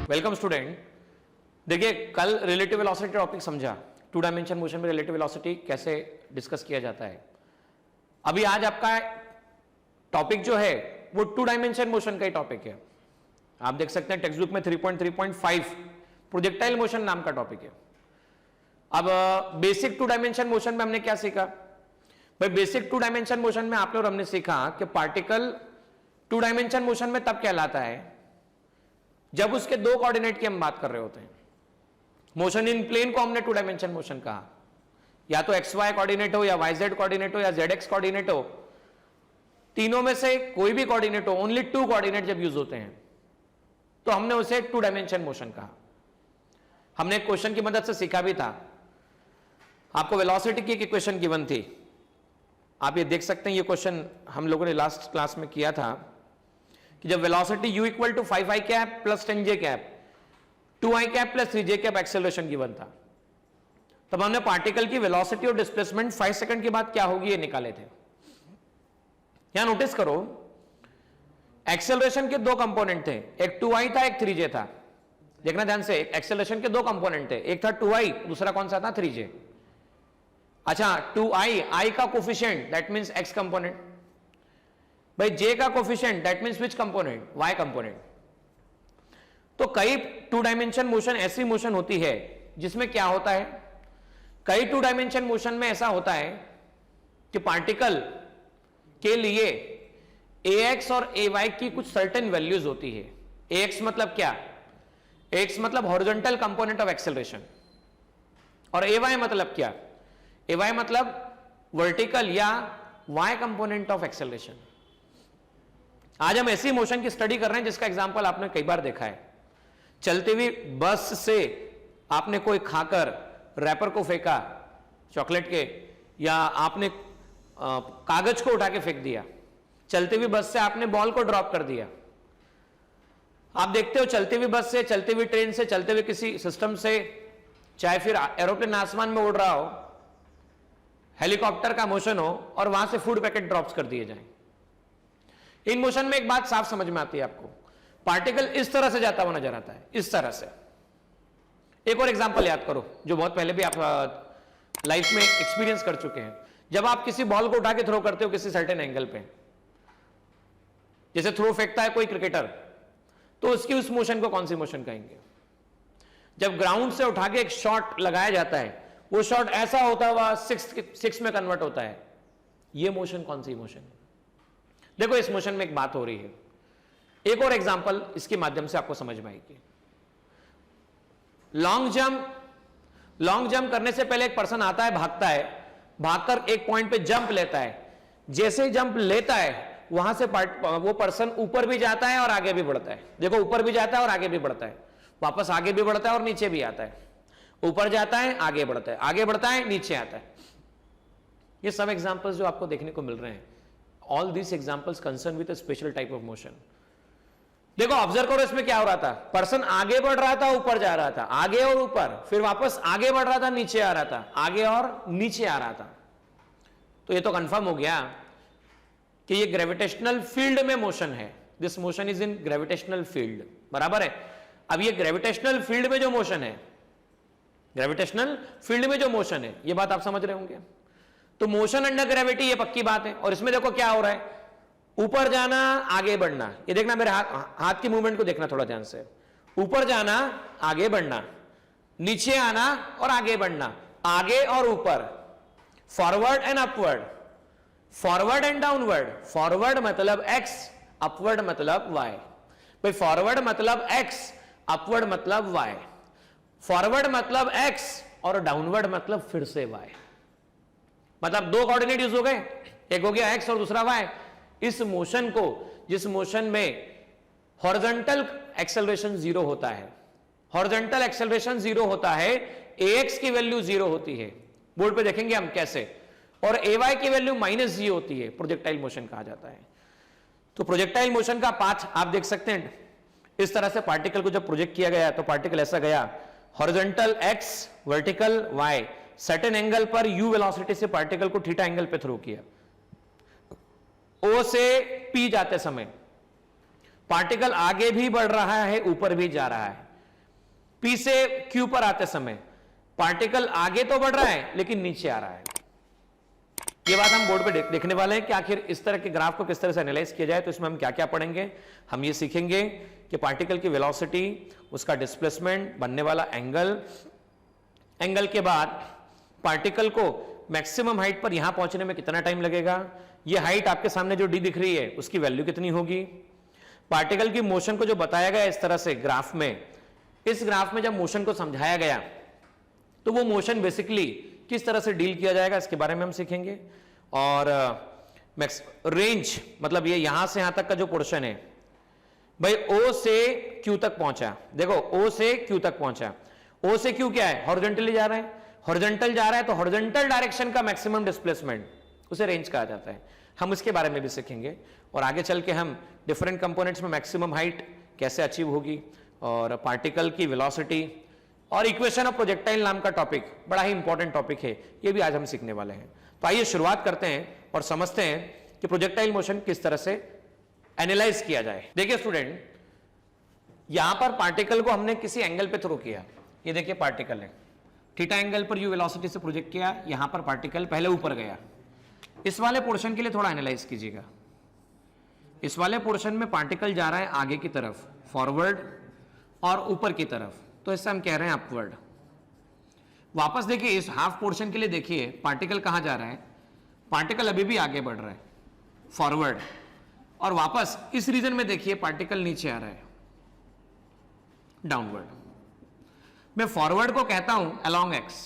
Welcome student. देखिए कल relative velocity topic समझा, टू डायमेंशन मोशन में रिलेटिव वेलोसिटी कैसे डिस्कस किया जाता है। अभी आज आपका टॉपिक जो है वो टू डायमेंशन मोशन का ही टॉपिक है। आप देख सकते हैं टेक्स्ट बुक में 3.3.5 प्रोजेक्टाइल मोशन नाम का टॉपिक है। अब बेसिक टू डायमेंशन मोशन में हमने क्या सीखा भाई? बेसिक टू डायमेंशन मोशन में आप लोग हमने सीखा कि पार्टिकल टू डायमेंशन मोशन में तब कहलाता है जब उसके दो कोऑर्डिनेट की हम बात कर रहे होते हैं। मोशन इन प्लेन को हमने टू डायमेंशन मोशन कहा, या तो एक्स वाई कोऑर्डिनेट हो या वाई जेड कोऑर्डिनेट हो या जेड एक्स कोऑर्डिनेट हो, तीनों में से कोई भी कोऑर्डिनेट हो, ओनली टू कोऑर्डिनेट जब यूज होते हैं तो हमने उसे टू डायमेंशन मोशन कहा। हमने एक क्वेश्चन की मदद से सीखा भी था। आपको वेलोसिटी की इक्वेशन गिवन थी, आप ये देख सकते हैं। ये क्वेश्चन हम लोगों ने लास्ट क्लास में किया था कि जब velocity u equal to 5i cap plus 10j cap 2i cap plus 3j cap acceleration given था, तब हमने पार्टिकल की वेलोसिटी और डिस्प्लेसमेंट 5 सेकंड के बाद क्या होगी ये निकाले थे। यहां नोटिस करो, एक्सेलरेशन के दो कंपोनेंट थे, एक 2i था एक 3j था। देखना ध्यान से, एक्सेलरेशन के दो कंपोनेंट थे, एक था 2i, दूसरा कौन सा था 3j। अच्छा 2i, i का coefficient that means x component, भाई j का coefficient that means which component, y component. तो कई टू डायमेंशन मोशन ऐसी मोशन होती है जिसमें क्या होता है, कई टू डायमेंशन मोशन में ऐसा होता है कि पार्टिकल के लिए ax और ay की कुछ सर्टेन वैल्यूज होती है। ax मतलब क्या? x मतलब हॉरिजॉन्टल कंपोनेंट ऑफ एक्सेलरेशन, और ay मतलब क्या? ay मतलब वर्टिकल या y कंपोनेंट ऑफ एक्सेलरेशन। आज हम ऐसी मोशन की स्टडी कर रहे हैं जिसका एग्जांपल आपने कई बार देखा है। चलती हुई बस से आपने कोई खाकर रैपर को फेंका चॉकलेट के, या आपने कागज को उठा के फेंक दिया। चलती हुई बस से आपने बॉल को ड्रॉप कर दिया। आप देखते हो चलती हुई बस से, चलती हुई ट्रेन से, चलते हुए किसी सिस्टम से, चाहे फिर एरोप्लेन आसमान में उड़ रहा हो, हेलीकॉप्टर का मोशन हो और वहां से फूड पैकेट ड्रॉप्स कर दिए जाएं। इन मोशन में एक बात साफ समझ में आती है आपको, पार्टिकल इस तरह से जाता हुआ नजर आता है, इस तरह से। एक और एग्जांपल याद करो जो बहुत पहले भी आप लाइफ में एक्सपीरियंस कर चुके हैं। जब आप किसी बॉल को उठा के थ्रो करते हो किसी सर्टेन एंगल पे, जैसे थ्रो फेंकता है कोई क्रिकेटर, तो उसकी उस मोशन को कौन सी मोशन कहेंगे? जब ग्राउंड से उठा के एक शॉट लगाया जाता है, वो शॉट ऐसा होता हुआ सिक्स में कन्वर्ट होता है, ये मोशन कौन सी मोशन है? देखो इस मोशन में एक बात हो रही है। एक और एग्जांपल इसके माध्यम से आपको समझ में आएगी। लॉन्ग जंप करने से पहले एक पर्सन आता है, भागता है, भागकर एक पॉइंट पे जंप लेता है। जैसे ही जंप लेता है वहां से वो पर्सन ऊपर भी जाता है और आगे भी बढ़ता है। देखो ऊपर भी जाता है और आगे भी बढ़ता है, वापस आगे भी बढ़ता है और नीचे भी आता है, ऊपर जाता है आगे बढ़ता है, आगे बढ़ता है नीचे आता है। ये सब एग्जांपल्स जो आपको देखने को मिल रहे हैं, all these examples concern with a special type of motion. देखो ऑब्जर्व करो इसमें क्या हो रहा था, पर्सन आगे बढ़ रहा था, ऊपर जा रहा था, आगे और ऊपर, फिर वापस आगे बढ़ रहा था, नीचे आ रहा था, आगे और नीचे आ रहा था। तो ये तो कंफर्म हो गया कि ये ग्रेविटेशनल फील्ड में मोशन है। This motion is in gravitational field, बराबर है। अब ये ग्रेविटेशनल फील्ड में जो मोशन है, ग्रेविटेशनल फील्ड में जो मोशन है, ये बात आप समझ रहे होंगे। तो मोशन अंडर ग्रेविटी ये पक्की बात है। और इसमें देखो क्या हो रहा है, ऊपर जाना आगे बढ़ना। ये देखना, मेरे हाथ की मूवमेंट को देखना थोड़ा ध्यान से। ऊपर जाना आगे बढ़ना, नीचे आना और आगे बढ़ना, आगे और ऊपर, forward and upward, forward and downward. Forward मतलब x, अपवर्ड मतलब y। भाई फॉरवर्ड मतलब x, अपवर्ड मतलब y, फॉरवर्ड मतलब x और डाउनवर्ड मतलब फिर से y। मतलब दो कोऑर्डिनेट यूज हो गए, एक हो गया x और दूसरा y। इस मोशन को, जिस मोशन में हॉरिजॉन्टल एक्सेलरेशन 0 होता है, हॉरिजॉन्टल एक्सेलरेशन 0 होता है, ax की वैल्यू 0 होती है, बोर्ड पे देखेंगे हम कैसे, और ay की वैल्यू -g होती है, प्रोजेक्टाइल मोशन कहा जाता है। तो प्रोजेक्टाइल मोशन का पाथ आप देख सकते हैं। इस तरह से पार्टिकल को जब प्रोजेक्ट किया गया तो पार्टिकल ऐसा गया, horizontal x, vertical y, certain angle पर u वेलोसिटी से पार्टिकल को थीटा एंगल पे थ्रो किया। O से P जाते समय पार्टिकल आगे भी बढ़ रहा है, ऊपर भी जा रहा है। P से Q पर आते समय पार्टिकल आगे तो बढ़ रहा है लेकिन नीचे आ रहा है। ये बात हम बोर्ड पे देखने वाले हैं कि आखिर इस तरह के ग्राफ को किस तरह से एनालाइज किया जाए। तो इसमें हम क्या क्या पढ़ेंगे, हम ये सीखेंगे कि पार्टिकल की वेलोसिटी, उसका डिस्प्लेसमेंट, बनने वाला एंगल, एंगल के बाद पार्टिकल को मैक्सिमम हाइट पर यहां पहुंचने में कितना टाइम लगेगा, ये हाइट आपके सामने जो डी दिख रही है उसकी वैल्यू कितनी होगी, पार्टिकल की मोशन को जो बताया गया इस तरह से ग्राफ में, इस ग्राफ में जब मोशन को समझाया गया तो वो मोशन बेसिकली किस तरह से डील किया जाएगा इसके बारे में हम सीखेंगे। और रेंज मतलब ये यहां से यहां तक का जो पोर्शन है भाई O से Q तक पहुंचा, देखो O से Q तक पहुंचा, O से Q क्या है, हॉरिजॉन्टली जा रहा है, हॉरिजॉन्टल जा रहा है तो हॉरिजॉन्टल डायरेक्शन का मैक्सिमम डिस्प्लेसमेंट उसे रेंज कहा जाता है। हम उसके बारे में भी सीखेंगे और आगे चल के हम डिफरेंट कंपोनेंट्स में मैक्सिमम हाइट कैसे अचीव होगी और पार्टिकल की वेलोसिटी और इक्वेशन ऑफ प्रोजेक्टाइल नाम का टॉपिक बड़ा ही इंपॉर्टेंट टॉपिक है, ये भी आज हम सीखने वाले हैं। तो आइए शुरुआत करते हैं और समझते हैं कि प्रोजेक्टाइल मोशन किस तरह से एनालाइज किया जाए। देखिए स्टूडेंट, यहां पर पार्टिकल को हमने किसी एंगल पे थ्रो किया, ये देखिए पार्टिकल है, थीटा एंगल पर यू वेलोसिटी से प्रोजेक्ट किया, यहां पर पार्टिकल पहले ऊपर गया। इस वाले पोर्शन के लिए थोड़ा एनालाइज कीजिएगा, इस वाले पोर्शन में पार्टिकल जा रहा है आगे की तरफ, फॉरवर्ड और ऊपर की तरफ, तो इससे हम कह रहे हैं अपवर्ड। वापस देखिए इस हाफ पोर्शन के लिए देखिए पार्टिकल कहां जा रहा है, पार्टिकल अभी भी आगे बढ़ रहा है फॉरवर्ड, और वापस इस रीजन में देखिए पार्टिकल नीचे आ रहा है डाउनवर्ड। मैं फॉरवर्ड को कहता हूं along X,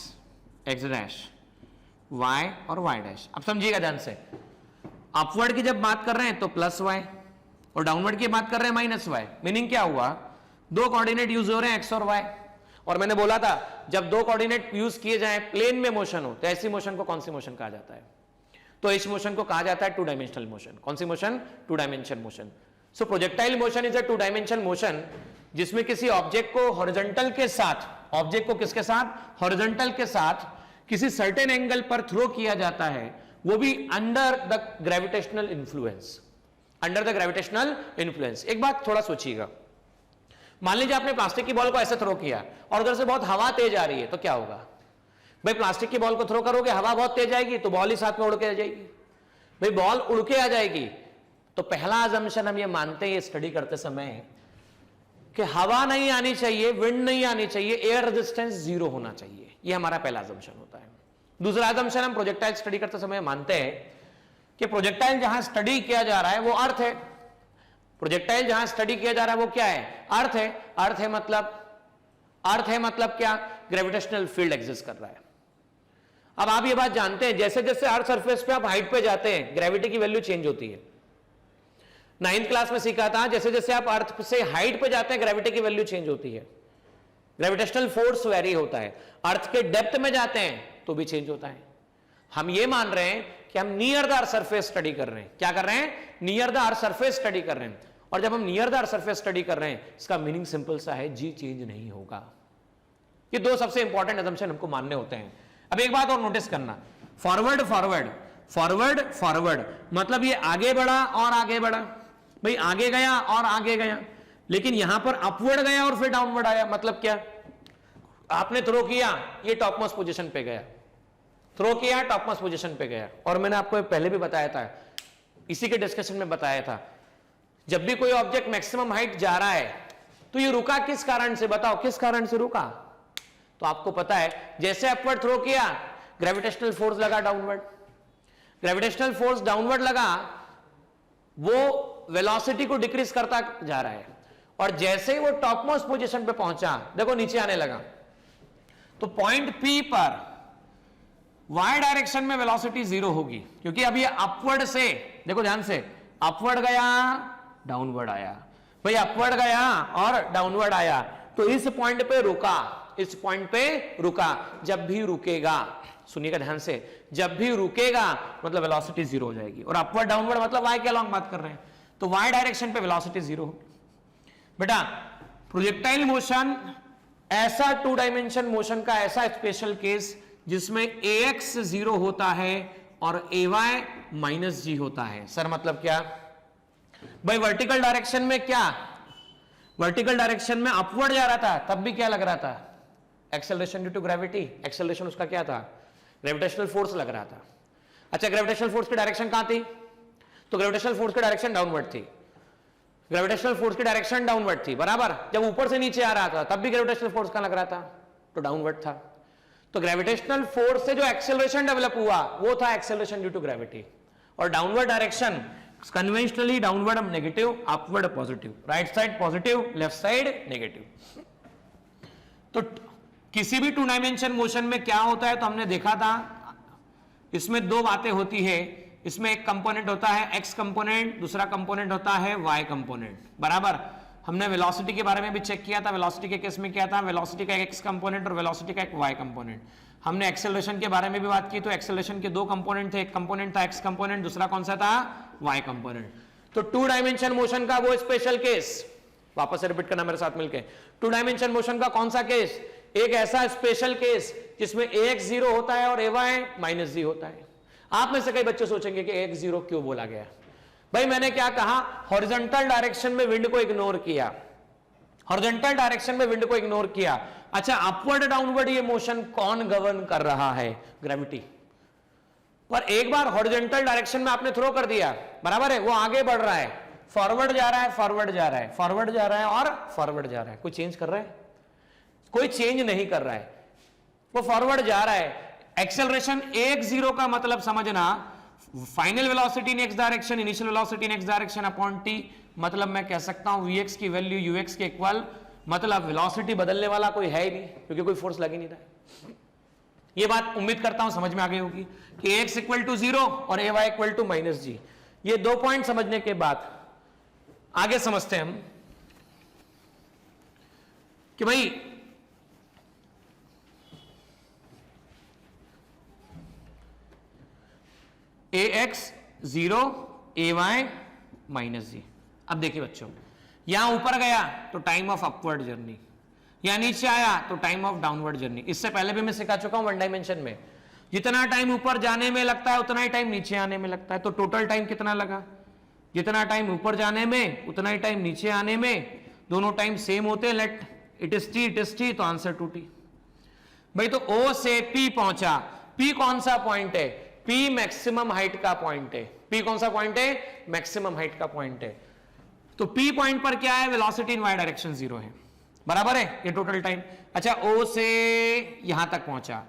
X dash, Y और वाई डैश। अब समझिएगा ध्यान से, अपवर्ड की जब बात कर रहे हैं तो प्लस वाई और डाउनवर्ड की बात कर रहे हैं माइनस वाई। मीनिंग क्या हुआ, दो कोऑर्डिनेट यूज हो रहे हैं एक्स और वाई, और मैंने बोला था जब दो कोऑर्डिनेट यूज किए जाए प्लेन में मोशन हो तो ऐसी मोशन को कौन सी मोशन कहा जाता है, तो इस मोशन को कहा जाता है टू डायमेंशनल मोशन। कौन सी motion, two dimensional motion. So projectile motion is a two dimensional motion जिसमें किसी ऑब्जेक्ट को हॉरिजॉन्टल के साथ, ऑब्जेक्ट को किसके साथ, हॉरिजॉन्टल के साथ किसी सर्टेन एंगल पर थ्रो किया जाता है, वो भी under the gravitational influence, under the gravitational influence. एक बात थोड़ा सोचिएगा, मान लीजिए आपने प्लास्टिक की बॉल को ऐसे थ्रो किया और उधर से बहुत हवा तेज आ रही है, तो क्या होगा भाई, प्लास्टिक की बॉल को थ्रो करोगे, हवा बहुत तेज आएगी तो बॉल ही साथ में उड़ के आ जाएगी। भाई बॉल उड़ के आ जाएगी तो पहला अजम्पशन हम ये मानते हैं स्टडी करते समय कि हवा नहीं आनी चाहिए, विंड नहीं आनी चाहिए, एयर रेजिस्टेंस जीरो होना चाहिए, ये हमारा पहला अजम्पशन होता है। दूसरा अजम्पशन हम प्रोजेक्टाइल स्टडी करते समय मानते हैं कि प्रोजेक्टाइल जहां स्टडी किया जा रहा है वो अर्थ है, प्रोजेक्टाइल जहां स्टडी किया जा रहा है वो क्या है, अर्थ है। अर्थ है मतलब क्या, ग्रेविटेशनल फील्ड एग्जिस्ट कर रहा है। अब आप ये बात जानते हैं जैसे जैसे अर्थ सरफेस पे आप हाइट पे जाते हैं ग्रेविटी की वैल्यू चेंज होती है। 9th क्लास में सीखा था जैसे जैसे आप अर्थ से हाइट पे जाते हैं ग्रेविटी की वैल्यू चेंज होती है, ग्रेविटेशनल फोर्स वेरी होता है। अर्थ के डेप्थ में जाते हैं तो भी चेंज होता है। हम ये मान रहे हैं कि हम near the earth surface study कर रहे हैं। क्या कर रहे हैं, near the earth surface study कर रहे हैं। और जब हम near the earth surface study कर रहे हैं इसका मीनिंग सिंपल सा है, जी चेंज नहीं होगा। ये दो सबसे इंपॉर्टेंट असम्पशन हमको मानने होते हैं। अब एक बात और नोटिस करना, फॉरवर्ड फॉरवर्ड फॉरवर्ड फॉरवर्ड मतलब ये आगे बढ़ा और आगे बढ़ा, भाई आगे गया और आगे गया, लेकिन यहां पर अपवर्ड गया और फिर डाउनवर्ड आया। मतलब क्या, आपने थ्रो किया ये टॉप मोस्ट पोजीशन पे गया, थ्रो किया टॉप मोस्ट पोजीशन पे गया। और मैंने आपको पहले भी बताया था, इसी के डिस्कशन में बताया था, जब भी कोई ऑब्जेक्ट मैक्सिमम हाइट जा रहा है तो ये रुका किस कारण से, बताओ किस कारण से रुका। तो आपको पता है जैसे अपवर्ड थ्रो किया ग्रेविटेशनल फोर्स लगा डाउनवर्ड, ग्रेविटेशनल फोर्स डाउनवर्ड लगा, वो वेलोसिटी को डिक्रीज करता जा रहा है, और जैसे ही वो टॉप मोस्ट पोजीशन पे पहुंचा, देखो नीचे आने लगा, तो पॉइंट P पर y डायरेक्शन में वेलोसिटी जीरो होगी, क्योंकि अब ये अपवर्ड से, देखो ध्यान से, अपवर्ड गया डाउनवर्ड आया, भाई अपवर्ड गया और डाउनवर्ड आया, तो इस पॉइंट पे रुका, इस पॉइंट पे रुका। जब भी रुकेगा, सुनिएगा ध्यान से, जब भी रुकेगा मतलब वेलोसिटी जीरो हो जाएगी। और अपवर्ड डाउनवर्ड मतलब y के अलोंग बात कर रहे हैं, तो y डायरेक्शन पे वेलोसिटी जीरो होगी। बेटा प्रोजेक्टाइल मोशन ऐसा टू डायमेंशन मोशन का ऐसा स्पेशल केस जिसमें ax जीरो होता है और ay माइनस जी होता है। सर मतलब क्या भाई, वर्टिकल डायरेक्शन में क्या, वर्टिकल डायरेक्शन में अपवर्ड जा रहा था, तब भी क्या लग रहा था? Acceleration due to gravity. Acceleration उसका क्या था? ग्रेविटेशनल फोर्स लग रहा था। अच्छा, ग्रेविटेशनल फोर्स की डायरेक्शन कहां थी? तो ग्रेविटेशनल फोर्स की डायरेक्शन डाउनवर्ड थी। ग्रेविटेशनल फोर्स की डायरेक्शन डाउनवर्ड थी, बराबर। जब ऊपर से नीचे आ रहा था तब भी ग्रेविटेशनल फोर्स कहां लग रहा था? तो डाउनवर्ड था। तो ग्रेविटेशनल फोर्स से जो एक्सेलरेशन डेवलप हुआ वो था एक्सेलरेशन ड्यू टू ग्रेविटी। और downward direction conventionally downward negative, upward positive, right side positive, left side negative. तो किसी भी टू डायमेंशन मोशन में क्या होता है, तो हमने देखा था इसमें दो बातें होती है। इसमें एक कंपोनेंट होता है एक्स कंपोनेंट, दूसरा कंपोनेंट होता है वाई कंपोनेंट, बराबर। हमने वेलोसिटी के बारे में भी चेक किया था। वेलोसिटी के केस में क्या था? वेलोसिटी का एक एक्स कंपोनेंट और वेलोसिटी का एक वाई कंपोनेंट। हमने एक्सेलरेशन के बारे में भी बात की, तो एक्सेलरेशन के दो कंपोनेंट थे, एक कंपोनेंट था एक्स कंपोनेंट, दूसरा कौन सा था? Y component. तो टू डायमेंशन मोशन का वो स्पेशल केस, वापस से रिपीट करना मेरे साथ मिलकर। टू डायमेंशन मोशन का कौन सा केस? एक ऐसा स्पेशल केस जिसमें ax 0 होता है और ay माइनस जी होता है। आप में से कई बच्चे सोचेंगे कि ax 0 क्यों बोला गया? भाई मैंने क्या कहा? हॉरिजॉन्टल डायरेक्शन में विंड को इग्नोर किया, हॉरिजॉन्टल डायरेक्शन में विंड को इग्नोर किया। अच्छा, अपवर्ड डाउनवर्ड ये मोशन कौन गवर्न कर रहा है? ग्रेविटी। पर एक बार हॉरिजॉन्टल डायरेक्शन में आपने थ्रो कर दिया, बराबर है, वो आगे बढ़ रहा है, फॉरवर्ड जा रहा है, फॉरवर्ड जा रहा है, फॉरवर्ड जा रहा है और फॉरवर्ड जा रहा है। कोई चेंज कर रहा है? कोई चेंज नहीं कर रहा है, वो फॉरवर्ड जा रहा है। एक्सेलरेशन 1-0 का मतलब समझना, फाइनल वेलोसिटी इन एक्स डायरेक्शन, इनिशियल वेलोसिटी इन एक्स डायरेक्शन अपॉन टी, मतलब मैं कह सकता हूं vx की वैल्यू ux के इक्वल, मतलब वेलोसिटी बदलने वाला कोई है ही नहीं, क्योंकि कोई फोर्स लग ही नहीं रहा है। ये बात उम्मीद करता हूं समझ में आ गई होगी कि x इक्वल टू 0 और ay इक्वल टू माइनस जी। ये दो पॉइंट समझने के बाद आगे समझते हैं हम कि भाई ax 0 ay माइनस जी। अब देखिए बच्चों, यहां ऊपर गया तो टाइम ऑफ अपवर्ड जर्नी, यहां नीचे आया तो टाइम ऑफ डाउनवर्ड जर्नी। इससे पहले भी मैं सिखा चुका हूं वन डायमेंशन में, जितना टाइम ऊपर जाने में लगता है उतना ही टाइम नीचे आने में लगता है। तो टोटल टाइम कितना लगा? जितना टाइम ऊपर जाने में उतना ही टाइम नीचे आने में, दोनों टाइम सेम होते हैं। लेट इट इज टी, तो आंसर 2t। भाई तो O से P पहुंचा, P कौन सा पॉइंट है? P मैक्सिमम हाइट का पॉइंट है। P कौन सा पॉइंट है? मैक्सिमम हाइट का पॉइंट है। तो P पॉइंट पर क्या है? वेलोसिटी इन वाई डायरेक्शन 0 है, बराबर है, ये टोटल टाइम। अच्छा, O से यहां तक पहुंचा,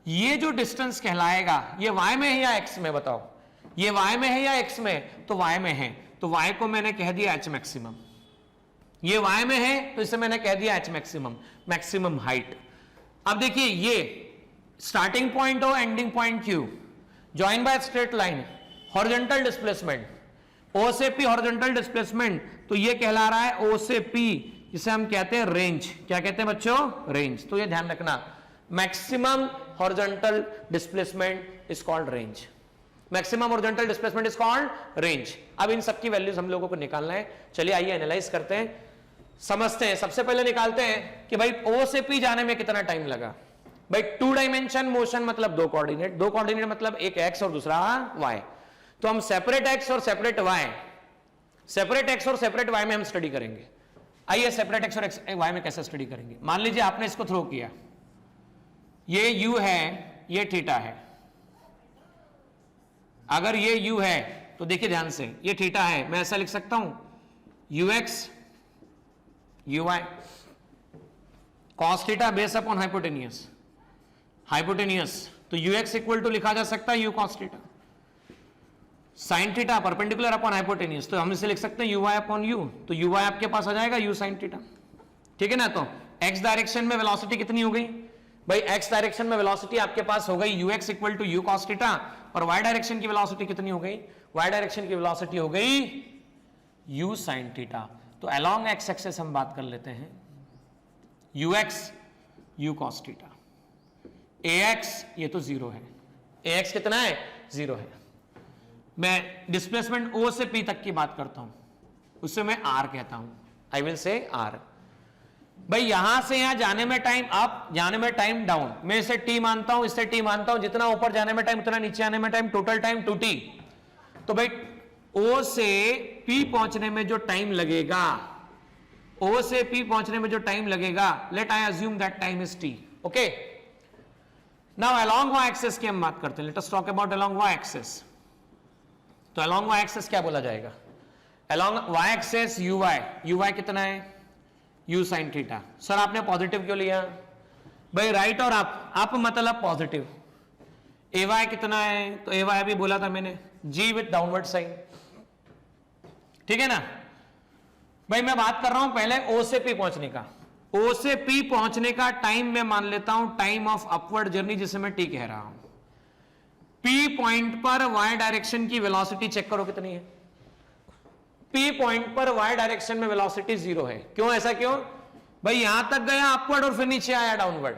ये जो डिस्टेंस कहलाएगा, ये y में है या x में? बताओ, ये y में है या x में? तो y में है, तो y को मैंने कह दिया h मैक्सिमम। ये y में है तो इसे मैंने कह दिया h मैक्सिमम, मैक्सिमम हाइट। अब देखिए, ये स्टार्टिंग पॉइंट हो, ending point Q, join by straight line, horizontal displacement, O से P हॉरिजॉन्टल डिस्प्लेसमेंट, तो ये कहला रहा है O से P, जिसे हम कहते हैं रेंज। क्या कहते हैं बच्चों? रेंज। तो ये ध्यान रखना, maximum horizontal displacement is called range, maximum horizontal displacement is called range. अब इन सबकी वैल्यूज हम लोगों को निकालना है। चलिए आइए एनालाइज करते हैं, समझते हैं। सबसे पहले निकालते हैं कि भाई O से P जाने में कितना टाइम लगा। भाई टू डायमेंशन मोशन मतलब दो कोऑर्डिनेट, दो कोऑर्डिनेट मतलब एक x और दूसरा y। तो हम सेपरेट x और सेपरेट y, सेपरेट x और सेपरेट y में हम स्टडी करेंगे। आइए सेपरेट x और y में कैसे स्टडी करेंगे। मान लीजिए आपने इसको थ्रो किया, ये u है, ये थीटा है। अगर ये u है तो देखिए ध्यान से, ये थीटा है, मैं ऐसा लिख सकता हूं ux uy cos theta base upon hypotenuse, hypotenuse, तो ux इक्वल टू लिखा जा सकता है u cos theta, sine theta perpendicular upon hypotenuse, तो हम इसे लिख सकते हैं uy अपॉन u, तो uy आपके पास आ जाएगा u साइन थीटा। ठीक है ना। तो x डायरेक्शन में वेलोसिटी कितनी हो गई? भाई x डायरेक्शन में वेलोसिटी आपके पास हो गई ux equal to u cos theta, और y डायरेक्शन की वेलोसिटी कितनी हो गई? y डायरेक्शन की वेलोसिटी हो गई u साइन थीटा। तो अलोंग x एक्सिस हम बात कर लेते हैं, ux u cos theta, ax ये तो 0 है, ax कितना है? 0 है। मैं डिस्प्लेसमेंट O से P तक की बात करता हूं, उससे मैं r कहता हूं, आई विल से r। भाई यहां से यहां जाने में टाइम अप, जाने में टाइम डाउन, मैं इसे t मानता हूं, इससे t मानता हूं, जितना ऊपर जाने में टाइम उतना नीचे आने में टाइम, टोटल टाइम 2t। तो भाई O से P पहुंचने में जो टाइम लगेगा O से P पहुंचने में जो टाइम लगेगा, let I assume that time is T. Okay, now along y axis की हम बात करते हैं. Let us talk about along y axis. तो अलोंग y एक्सिस क्या बोला जाएगा? अलोंग y एक्सिस uy कितना है? u sin theta. सर आपने पॉजिटिव क्यों लिया? भाई राइट और अप मतलब पॉजिटिव. ay कितना है? तो ay भी बोला था मैंने, g विथ डाउनवर्ड साइन. ठीक है ना भाई. मैं बात कर रहा हूं पहले O से P पहुंचने का. O से P पहुंचने का टाइम मैं मान लेता हूं टाइम ऑफ अपवर्ड जर्नी, जिसे मैं T कह रहा हूं. P पॉइंट पर y डायरेक्शन की वेलोसिटी चेक करो कितनी है. P पॉइंट पर y डायरेक्शन में वेलोसिटी 0 है. क्यों? ऐसा क्यों भाई? यहां तक गया अपवर्ड और फिर नीचे आया डाउनवर्ड.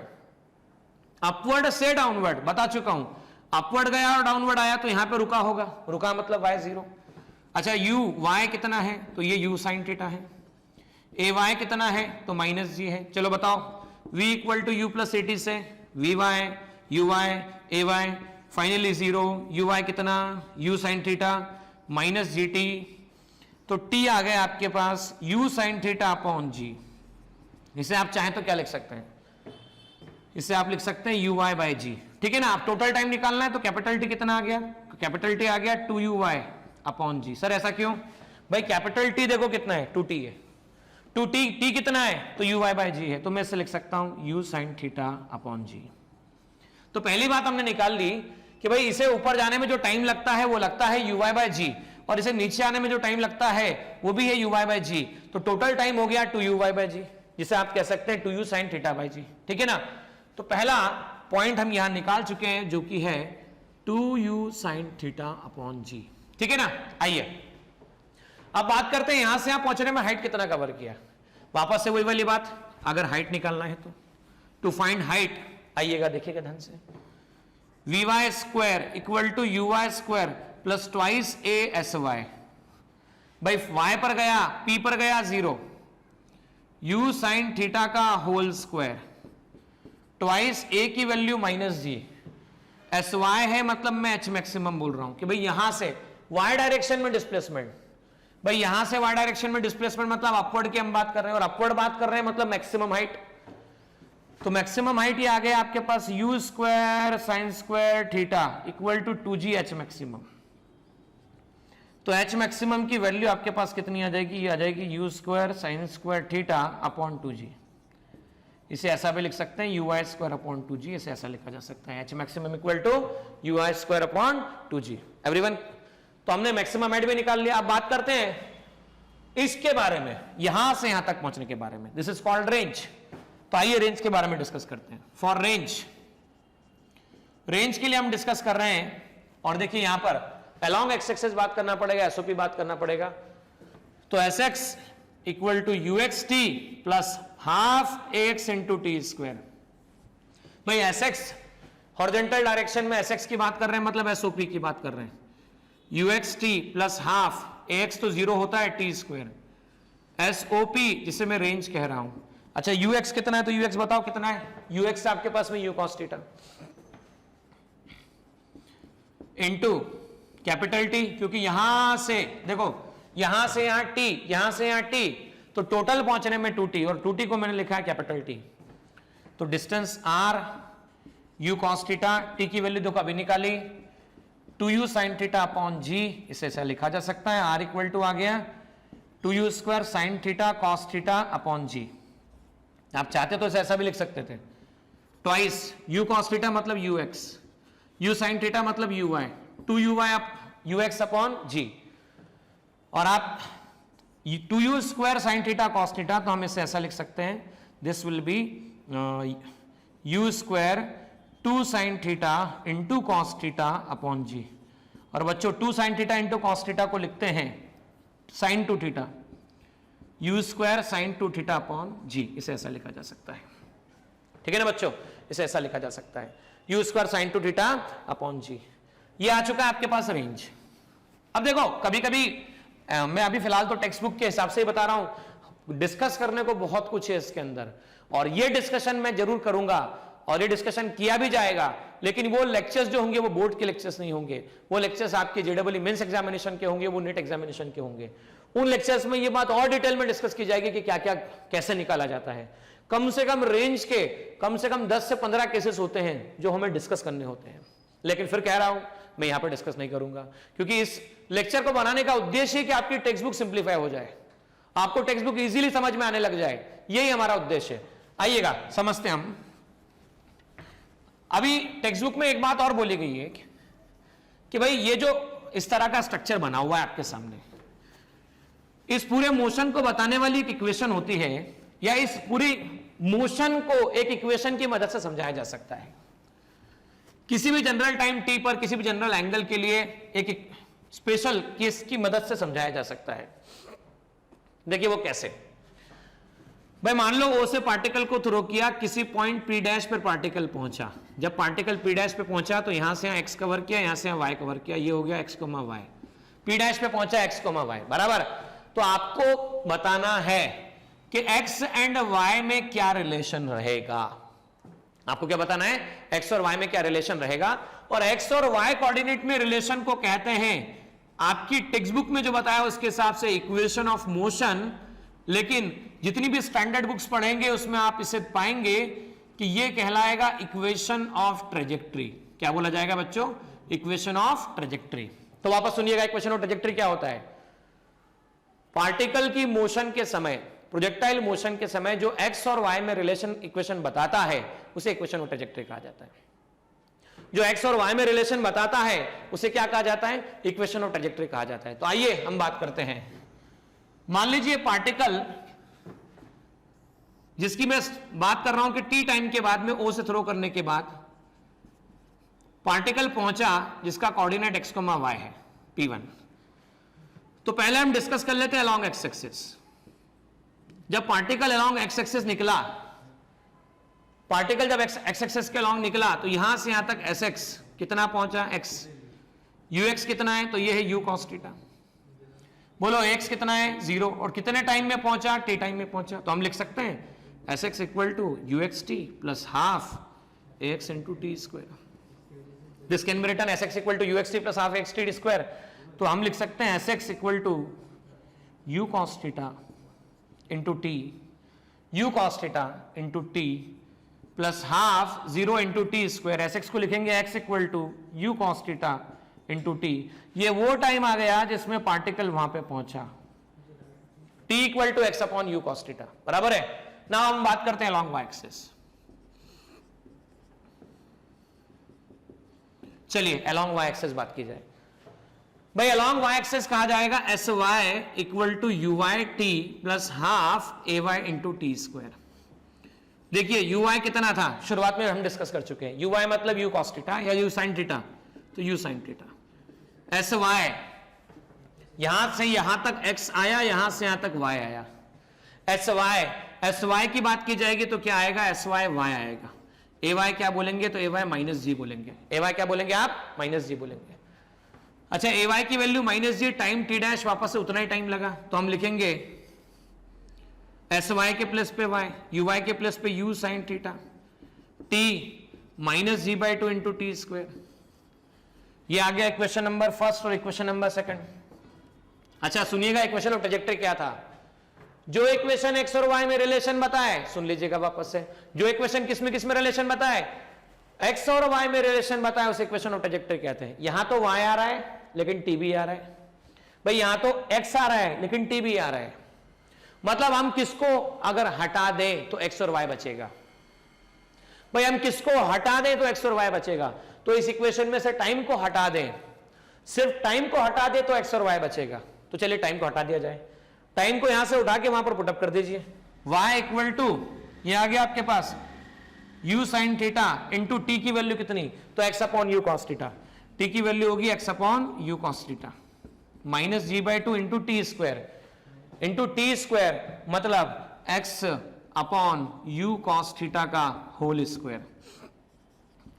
अपवर्ड से डाउनवर्ड बता चुका हूं. अपवर्ड गया और डाउनवर्ड आया तो यहां पे रुका होगा. रुका मतलब y 0. अच्छा y कितना है? तो ये u sin थीटा है. ay कितना है? तो माइनस जी है. चलो बताओ. v equal to u plus a t से vy uy ay finally 0. uy कितना? u sin theta minus G T. तो t आ गया आपके पास u sin theta upon g. इसे आप चाहें तो क्या लिख सकते हैं? इसे आप लिख सकते हैं uy बाय g. ठीक है ना. आप टोटल टाइम निकालना है तो कैपिटल टी कितना आ गया? कैपिटल टी आ गया 2uy अपॉन जी. सर ऐसा क्यों भाई? कैपिटल टी देखो कितना है? 2t है. 2t t कितना है? तो uy बाय जी है. तो मैं इसे लिख सकता हूं u sin theta upon g. तो पहली बात हमने निकाल ली कि भाई इसे ऊपर जाने में जो टाइम लगता है वो लगता है uy बाय जी, और इसे नीचे आने में जो टाइम लगता है वो भी है uy बाय जी. तो टोटल टाइम हो गया 2uy बाय जी, जिसे आप कह सकते हैं 2u sin थीटा बाय जी. ठीक है ना. तो पहला पॉइंट हम यहां निकाल चुके हैं जो कि है 2u sin थीटा अपॉन जी. ठीक है ना. आइए अब बात करते हैं यहां से यहां पहुंचने में हाइट कितना कवर किया. वापस से वही वाली बात, अगर हाइट निकालना है तो टू फाइंड हाइट आइएगा देखिएगा ध्यान से. vy square equal to uy square plus twice a sy. भाई y पर गया, p पर गया 0, u sin थीटा का होल स्क्वायर ट्वाइस a की वैल्यू माइनस जी. sy है मतलब मैं h मैक्सिमम बोल रहा हूं कि भाई यहां से y डायरेक्शन में डिस्प्लेसमेंट. भाई यहां से y डायरेक्शन में डिस्प्लेसमेंट मतलब अपवर्ड की हम बात कर रहे हैं, और अपवर्ड बात कर रहे हैं मतलब मैक्सिमम हाइट. तो मैक्सिमम हाइट ये आ गया आपके पास u square sine square theta equal to 2g h maximum. तो h मैक्सिमम की वैल्यू आपके पास कितनी आ जाएगी? ये आ जाएगी u square sine square theta upon 2g. इसे ऐसा भी लिख सकते हैं uy स्क्वायर अपॉन 2g. इसे ऐसा लिखा जा सकता है h maximum equal to uy square upon 2g. Everyone, तो हमने मैक्सिमम हाइट भी निकाल लिया. अब बात करते हैं इसके बारे में, यहां से यहां तक पहुंचने के बारे में. This is called range. तो आइए रेंज के बारे में डिस्कस करते हैं. फॉर रेंज के लिए हम डिस्कस कर रहे हैं, और देखिए यहां पर अलोंग एक्स एक्सिस बात करना पड़ेगा, एसओपी बात करना पड़ेगा. तो S X equal to U X T plus half A X into T square. भाई एस एक्स हॉरिजॉन्टल डायरेक्शन में एस एक्स की बात कर रहे हैं मतलब एसओपी की बात कर रहे हैं. You X T plus half A x तो 0 होता है टी स्क्वायर. एसओपी जिसे मैं रेंज कह रहा हूं. अच्छा यू एक्स कितना है? तो यू एक्स बताओ कितना है? यू एक्स आपके पास में you cos theta into capital T, क्योंकि यहां से देखो यहां से यहां टी, यहां से यहां टी, तो टोटल पहुंचने में 2t, और 2t को मैंने लिखा है कैपिटल टी. तो distance r u cos theta, t की वैल्यू देखो अभी निकाली 2u sin theta upon g. इसे ऐसा लिखा जा सकता है r इक्वल टू आ गया 2u square sin theta cos theta upon g. आप चाहते तो इसे ऐसा भी लिख सकते थे ट्वाइस u cos थीटा मतलब ux, u sin थीटा मतलब uy, 2uy ux upon g. और आप 2u square sin theta cos theta, तो हम इसे ऐसा लिख सकते हैं this will be u square 2 sin theta into cos theta upon g. और बच्चों 2 sin theta into cos theta को लिखते हैं sin 2 theta, u square sin 2 theta upon g. इसे ऐसा लिखा जा सकता है. ठीक है ना बच्चों, इसे ऐसा लिखा जा सकता है u square sin 2 theta upon g. ये आ चुका है आपके पास रेंज. अब देखो कभी कभी मैं अभी फिलहाल तो टेक्स्ट बुक के हिसाब से ही बता रहा हूं, डिस्कस करने को बहुत कुछ है इसके अंदर, और ये डिस्कशन मैं जरूर करूंगा, और ये डिस्कशन किया भी जाएगा. लेकिन वो लेक्चर्स जो होंगे वो बोर्ड के लेक्चर्स नहीं होंगे, वो लेक्चर्स आपके जेडब्ल्यू मेंस एग्जामिनेशन के होंगे, वो नेट एग्जामिनेशन के होंगे. उन लेक्चर्स में ये बात और डिटेल में डिस्कस की जाएगी कि क्या क्या कैसे निकाला जाता है। कम से कम रेंज के कम से कम 10 से 15 केसेस होते हैं जो हमें डिस्कस करने होते हैं, लेकिन फिर कह रहा हूं मैं यहां पर डिस्कस नहीं करूंगा, क्योंकि इस लेक्चर को बनाने का उद्देश्य है कि आपकी टेक्स्ट बुक सिंप्लीफाई हो जाए, आपको टेक्स्ट बुक इजीली समझ में आने लग जाए, यही हमारा उद्देश्य है। आइएगा समझते हैं हम। अभी टेक्स्ट बुक में एक बात और बोली गई है कि भाई ये जो इस तरह का स्ट्रक्चर बना हुआ है आपके सामने, इस पूरे मोशन को बताने वाली एक इक्वेशन होती है, या इस पूरी मोशन को एक इक्वेशन की मदद से समझाया जा सकता है। किसी भी जनरल टाइम टी पर किसी भी जनरल एंगल के लिए एक स्पेशल केस की मदद से समझाया जा सकता है। देखिए वो कैसे, भाई मान लो ओ से पार्टिकल को थ्रो किया, किसी पॉइंट पी डैश पर पार्टिकल पहुंचा, जब पार्टिकल पी डैश पे पहुंचा तो यहां से एक्स कवर किया, यहां से वाई कवर किया, ये हो गया X comma Y, P dash पे पहुंचा एक्स कोमा वाई बराबर। तो आपको बताना है कि एक्स एंड वाई में क्या रिलेशन रहेगा, आपको क्या बताना है, एक्स और वाई में क्या रिलेशन रहेगा। और एक्स और वाई कोऑर्डिनेट में रिलेशन को कहते हैं, आपकी टेक्स्ट बुक में जो बताया उसके हिसाब से इक्वेशन ऑफ मोशन, लेकिन जितनी भी स्टैंडर्ड बुक्स पढ़ेंगे उसमें आप इसे पाएंगे कि यह कहलाएगा इक्वेशन ऑफ ट्रेजेक्ट्री। क्या बोला जाएगा बच्चों, इक्वेशन ऑफ ट्रेजेक्ट्री। तो वापस सुनिएगा, इक्वेशन ऑफ ट्रेजेक्ट्री क्या होता है, पार्टिकल की मोशन के समय, प्रोजेक्टाइल मोशन के समय जो एक्स और वाई में रिलेशन इक्वेशन बताता है उसे इक्वेशन ऑफ ट्रेजेक्ट्री कहा जाता है। जो एक्स और वाई में रिलेशन बताता है उसे क्या कहा जाता है, इक्वेशन ऑफ ट्रेजेक्ट्री कहा जाता है। तो आइए हम बात करते हैं। मान लीजिए पार्टिकल जिसकी मैं बात कर रहा हूं कि टी टाइम के बाद में ओ से थ्रो करने के बाद पार्टिकल पहुंचा जिसका कोऑर्डिनेट एक्स कोमा वाई है P1। तो पहले हम डिस्कस कर लेते हैं अलोंग एक्स एक्सिस। जब पार्टिकल अलोंग एक्स एक्सिस निकला, पार्टिकल जब एक्स एक्सिस के अलोंग निकला तो यहां से यहां तक एस एक्स कितना पहुंचा, एक्स, यू एक्स कितना है, तो ये है यू कॉस थीटा। बोलो एक्स कितना है, 0, और कितने टाइम में पहुंचा, टी टाइम में पहुंचा। तो हम लिख सकते हैं S X equal to U X T plus half A X into T square. This can be written S X equal to U X T plus half X T square. तो हम लिख सकते हैं S X equal to U cos theta into T, U cos theta into T plus half 0 into T square. S X को लिखेंगे X equal to U cos theta into T. ये वो time आ गया जिसमें पार्टिकल वहां पे पहुंचा, T equal to X upon you cos theta बराबर है। ना हम बात करते हैं अलोंग वाई एक्सिस। चलिए अलोंग वाई एक्सिस बात की जाए। भाई अलोंग वाई एक्सिस कहा जाएगा S Y equal to U Y T plus half A Y into T square. देखिए यू वाई कितना था, शुरुआत में हम डिस्कस कर चुके हैं, यू वाई मतलब यू कॉस थीटा या यू साइन थीटा, तो U sine theta. S Y यहां से यहां तक एक्स आया, यहां से यहां तक वाई आया। एस वाई की बात की जाएगी तो क्या आएगा, एस वाई वाई आएगा। ए वाई क्या बोलेंगे, तो ए वाई माइनस जी बोलेंगे। ए वाई क्या बोलेंगे आप, माइनस जी बोलेंगे। अच्छा ए वाई की value minus G, time T dash वापस से उतना ही टाइम लगा, तो हम लिखेंगे एस वाई के प्लस पे वाई, यू वाई के प्लस पे U sine theta, T minus ji by two into T square. ये आ गया इक्वेशन नंबर फर्स्ट और इक्वेशन नंबर सेकंड। अच्छा सुनिएगा, इक्वेशन ऑफ ट्रैजेक्टरी क्या था, जो इक्वेशन एक्स और वाई में रिलेशन बताए, सुन लीजिएगा वापस से, जो इक्वेशन किस में रिलेशन बताए, एक्स और वाई में रिलेशन बताए, उस इक्वेशन ऑफ ट्रैजेक्टरी कहते हैं। यहां तो वाई आ रहा है लेकिन टी भी आ रहा है, भाई यहां तो एक्स आ रहा है लेकिन टी भी आ रहा है, मतलब हम किसको अगर हटा दें तो एक्स और वाई बचेगा। भाई हम किसको हटा दें तो एक्स और वाई बचेगा, तो इस इक्वेशन में से टाइम को हटा दें, सिर्फ टाइम को हटा दे तो एक्स और वाई बचेगा। तो चलिए टाइम को हटा दिया जाए, टाइम को यहां से उठा के वहां पर पुटअप कर दीजिए। y इक्वल टू ये आ गया आपके पास u sine theta into t की वैल्यू कितनी, तो x upon you cos theta, t की वैल्यू होगी x upon you cos theta minus ji by two into T square, मतलब x upon you cos theta का whole square.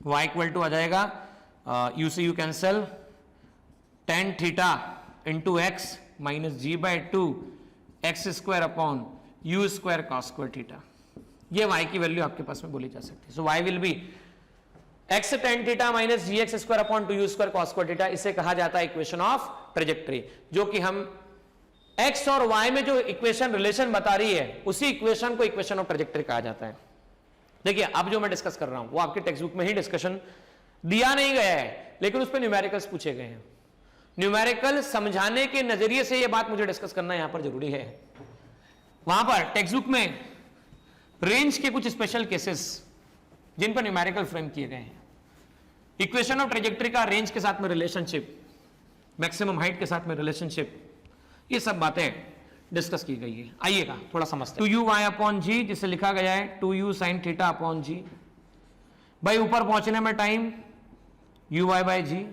y equal to आ जाएगा u से u cancel, tan theta into x minus ji by two x square upon u square cos square theta. ये y की value आपके पास में बोली जा सकती है। So y will be X tan theta minus G X square upon two you square cos square theta. इसे कहा जाता है इक्वेशन ऑफ ट्रेजेक्टरी, जो कि हम एक्स और वाई में जो इक्वेशन रिलेशन बता रही है उसी इक्वेशन को इक्वेशन ऑफ ट्रेजेक्टरी कहा जाता है। देखिए अब जो मैं डिस्कस कर रहा हूं वो आपके टेक्स्ट बुक में ही डिस्कशन दिया नहीं गया है, लेकिन उस पर न्यूमेरिकल्स पूछे गए हैं। न्यूमेरिकल समझाने के नजरिए से यह बात मुझे डिस्कस करना यहां पर जरूरी है। वहां पर टेक्स्ट बुक में रेंज के कुछ स्पेशल केसेस जिन पर न्यूमेरिकल फ्रेम किए गए हैं, इक्वेशन ऑफ ट्रेजेक्टरी का रेंज के साथ में रिलेशनशिप, मैक्सिमम हाइट के साथ में रिलेशनशिप, ये सब बातें डिस्कस की गई है। आइएगा थोड़ा समझते हैं। 2u y अपॉन जी, जिसे लिखा गया है 2u sin थीटा अपॉन जी। भाई ऊपर पहुंचने में टाइम uy बाय जी,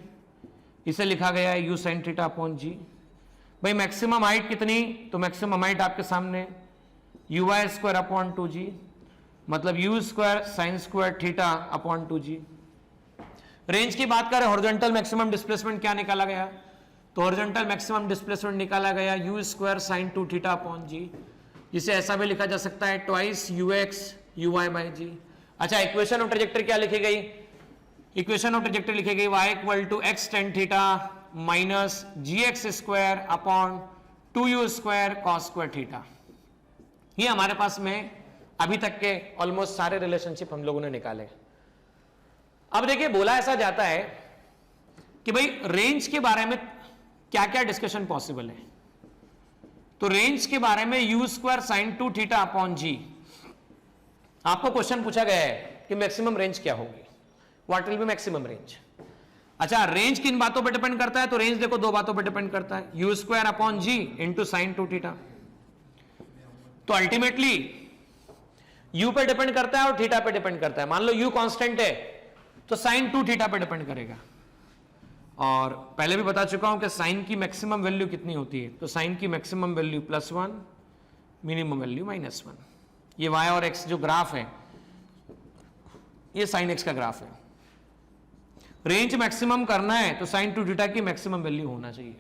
इसे लिखा गया है u sin थीटा अपॉन जी। भाई मैक्सिमम हाइट कितनी, तो मैक्सिमम हाइट आपके सामने uy स्क्वायर अपॉन 2g, मतलब u square sine square theta upon 2g। Range की बात करें, हॉरिजॉन्टल मैक्सिमम डिस्प्लेसमेंट क्या निकाला गया, तो हॉरिजॉन्टल मैक्सिमम डिस्प्लेसमेंट निकाला गया u square sine 2 theta upon g, जिसे ऐसा भी लिखा जा सकता है twice ux uy by g. अच्छा, इक्वेशन ऑफ ट्रेजेक्टरी क्या लिखी गई, इक्वेशन ऑफ ट्रेजेक्टरी लिखी गई y equal to x tan theta minus gx square upon 2u square cos square theta. ये हमारे पास में अभी तक के ऑलमोस्ट सारे रिलेशनशिप हम लोगों ने निकाले। अब देखिए बोला ऐसा जाता है कि भाई रेंज के बारे में क्या क्या डिस्कशन पॉसिबल है, तो रेंज के बारे में u square sine 2 theta upon g, आपको क्वेश्चन पूछा गया है कि मैक्सिमम रेंज क्या होगी, what will be maximum range. अच्छा, रेंज किन बातों पे डिपेंड करता है, तो रेंज देखो दो बातों पे डिपेंड करता है, u स्क्वायर अपॉन जी इंटू साइन 2 थीटा। तो अल्टीमेटली u पे डिपेंड करता है और थीटा पे डिपेंड करता है। मान लो u कांस्टेंट है तो साइन 2 थीटा पे डिपेंड करेगा। और पहले भी बता चुका हूं कि साइन की मैक्सिमम वैल्यू कितनी होती है, तो साइन की मैक्सिमम वैल्यू +1, मिनिमम वैल्यू -1। ये y और x जो ग्राफ है, ये साइन x का ग्राफ है। रेंज मैक्सिमम करना है तो साइन 2 थीटा की मैक्सिमम वैल्यू होना चाहिए।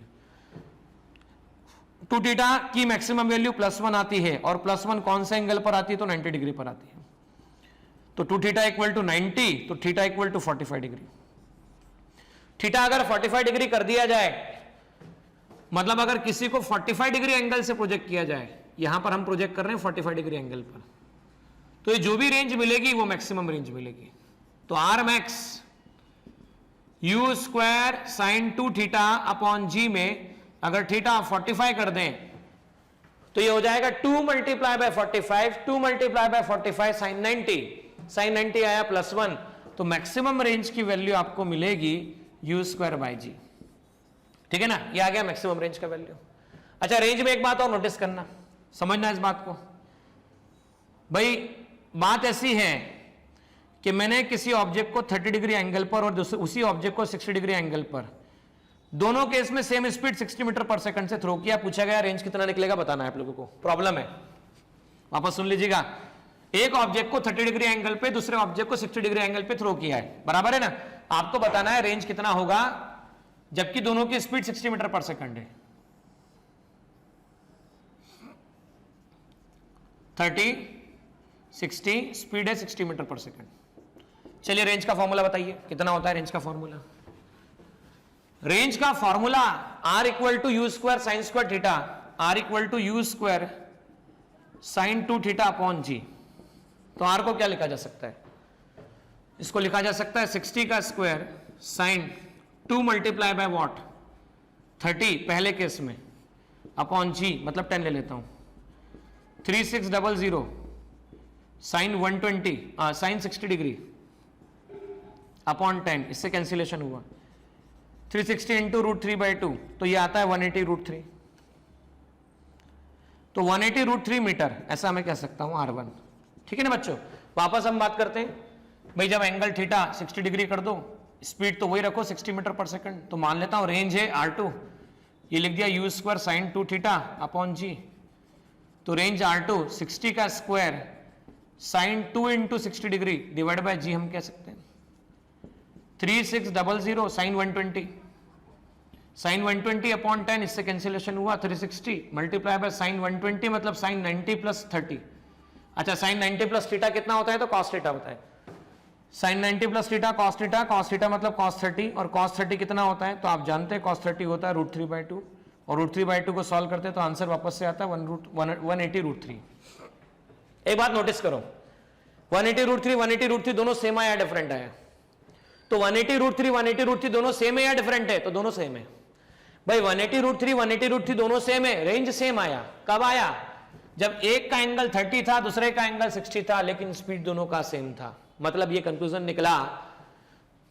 2 थीटा की मैक्सिमम वैल्यू +1 आती है, और +1 कौन से एंगल पर आती है, तो 90 डिग्री पर आती है। तो 2 थीटा इक्वल टू 90, तो theta equal to 45 degree. Theta अगर 45 डिग्री कर दिया जाए, मतलब अगर किसी को 45 डिग्री एंगल से प्रोजेक्ट किया जाए, यहां पर हम प्रोजेक्ट कर रहे हैं 45 डिग्री एंगल पर, तो ये जो भी रेंज मिलेगी वो मैक्सिमम रेंज मिलेगी। तो R max u square sine 2 theta upon g में अगर थीटा 45 कर दें तो ये हो जाएगा 2 multiply by 45, 2 multiply by 45 sine 90, sine 90 आया +1, तो मैक्सिमम रेंज की वैल्यू आपको मिलेगी u स्क्वायर बाय जी। ठीक है ना, ये आ गया मैक्सिमम रेंज का वैल्यू। अच्छा, रेंज में एक बात और नोटिस करना, समझना इस बात को। भाई बात ऐसी है कि मैंने किसी ऑब्जेक्ट को 30 डिग्री एंगल पर और उसी ऑब्जेक्ट को 60 डिग्री एंगल पर, दोनों केस में सेम स्पीड 60 मीटर पर सेकंड से थ्रो किया। पूछा गया रेंज कितना निकलेगा, बताना है आप लोगों को। प्रॉब्लम है, वापस सुन लीजिएगा। एक ऑब्जेक्ट को 30 डिग्री एंगल पे, दूसरे ऑब्जेक्ट को 60 डिग्री एंगल पे थ्रो किया है, बराबर है ना। आपको बताना है रेंज कितना होगा जबकि दोनों की स्पीड 60 मीटर पर सेकंड है। 30 60 स्पीड है 60 मीटर पर सेकंड। चलिए रेंज का फॉर्मूला बताइए, कितना होता है रेंज का फॉर्मूला। रेंज का formula r equal to you square sine square theta, r equal to you square sine 2 theta upon g. तो r को क्या लिखा जा सकता है, इसको लिखा जा सकता है 60 का square sine 2 multiply by what 30 पहले केस में अपॉन जी, मतलब 10 ले लेता हूं, 3600 साइन 120 साइन 60 डिग्री अपॉन 10, इससे कैंसिलेशन हुआ 360 इंटू √3/2, तो ये आता है 180 √3। तो 180 √3 मीटर, ऐसा मैं कह सकता हूं R1। ठीक है ना बच्चों, वापस हम बात करते हैं। भाई जब एंगल थीटा 60 डिग्री कर दो, स्पीड तो वही रखो 60 मीटर पर सेकंड, तो मान लेता हूं रेंज है R2, ये लिख दिया u square sine 2 theta upon g. तो रेंज R2 60 का square sine 2 into 60 degree divide by g हम कह सकते हैं 3600 साइन 120, साइन 120 अपॉन 10, इससे कैंसिलेशन हुआ 360 मल्टीप्लाई बाय साइन 120 मतलब साइन 90 प्लस 30। अच्छा, साइन 90 प्लस थीटा कितना होता है, तो कॉस थीटा होता है। Sine 90 plus theta cos theta, cos theta मतलब कॉस 30, और कॉस 30 कितना होता है, तो आप जानते हैं कॉस 30 होता है √3/2, और √3/2 को सॉल्व करते तो आंसर वापस से आता है 180√3। एक बात नोटिस करो, 180√3 180√3 दोनों सेम आया डिफरेंट आया? तो 180√3 180√3 दोनों सेम है या डिफरेंट है? तो दोनों सेम है भाई। 180√3 180√3 दोनों सेम है, रेंज सेम आया। कब आया? जब एक का एंगल 30 था, दूसरे का एंगल 60 था, लेकिन स्पीड दोनों का सेम था। मतलब ये कंक्लूजन निकला,